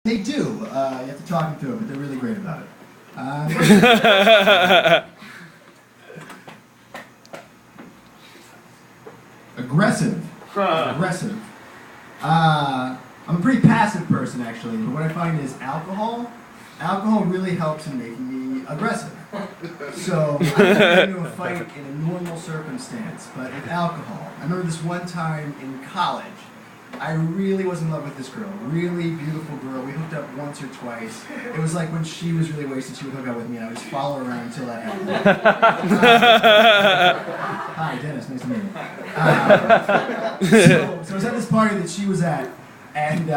They do. You have to talk them through it, but they're really great about it. Aggressive. Aggressive. I'm a pretty passive person, actually, but what I find is alcohol really helps in making me aggressive. So I can get into a fight in a normal circumstance, but with alcohol. I remember this one time in college, I really was in love with this girl, really beautiful girl. We hooked up once or twice. It was like when she was really wasted, she would hook up with me, and I would just follow her around until that happened. Hi, Dennis, nice to meet you. So I was at this party that she was at, and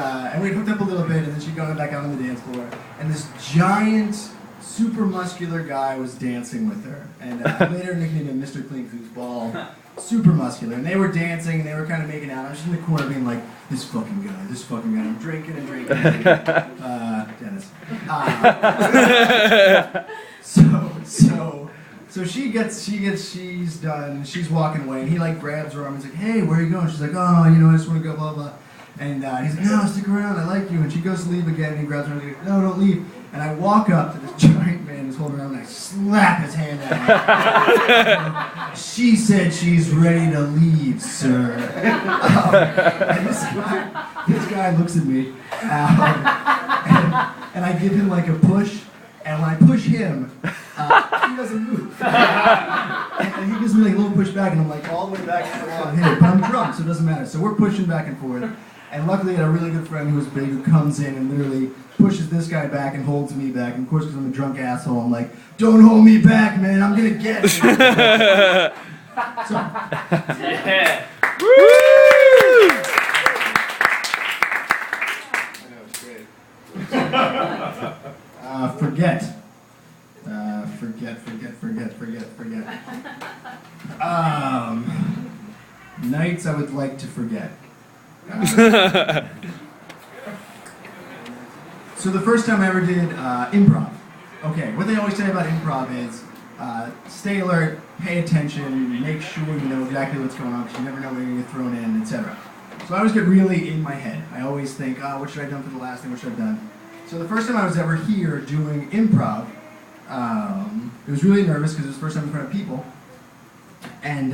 we hooked up a little bit, and then she'd gone back out on the dance floor, and this giant, super muscular guy was dancing with her, and I later nicknamed him Mr. Clean Foosball. Super muscular, and they were dancing, and they were kind of making out. I was just in the corner being like, this fucking guy. I'm drinking and drinking. Dennis. So she's done, she's walking away, and he like grabs her arm and he's like, hey, where are you going? She's like, oh, I just want to go, blah, blah. And he's like, no, stick around, I like you. And she goes to leave again, and he grabs her and he's like, no, don't leave. And I walk up to this giant man who's holding her arm, and I slap his hand out. She said she's ready to leave, sir. And this guy looks at me, and I give him like a push, and when I push him, he doesn't move. And he gives me like a little push back, and I'm like all the way back to the wall and hit it. But I'm drunk, so it doesn't matter. So we're pushing back and forth. And luckily I had a really good friend who was big who comes in and literally pushes this guy back and holds me back. And of course, because I'm a drunk asshole, I'm like, don't hold me back, man, I'm gonna get it. So. Yeah. Woo! I know, it's great. Forget. Nights I would like to forget. So the first time I ever did improv. Okay, what they always say about improv is stay alert, pay attention, make sure you know exactly what's going on because you never know when you're going to get thrown in, etc. So I always get really in my head. I always think, what should I have done for the last thing, what should I have done? So the first time I was ever here doing improv, it was really nervous because it was the first time in front of people. And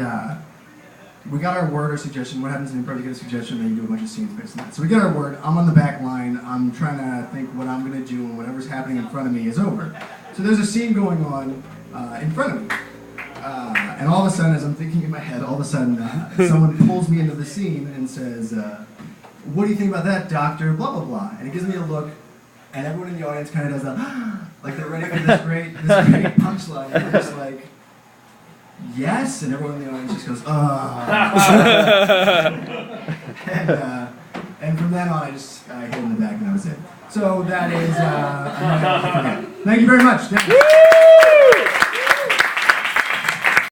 we got our word or suggestion. What happens in improv? You get a suggestion, then you do a bunch of scenes based on that. So we got our word. I'm on the back line. I'm trying to think what I'm going to do, and whatever's happening in front of me is over. So there's a scene going on in front of me. And all of a sudden, as I'm thinking in my head, all of a sudden, someone pulls me into the scene and says, what do you think about that, doctor? Blah, blah, blah. And it gives me a look, and everyone in the audience kind of does that, like they're ready for this great punchline. And I'm just like, yes, and everyone in the audience just goes, and from then on, I hit him in the back, and that was it. So that is, thank you very much.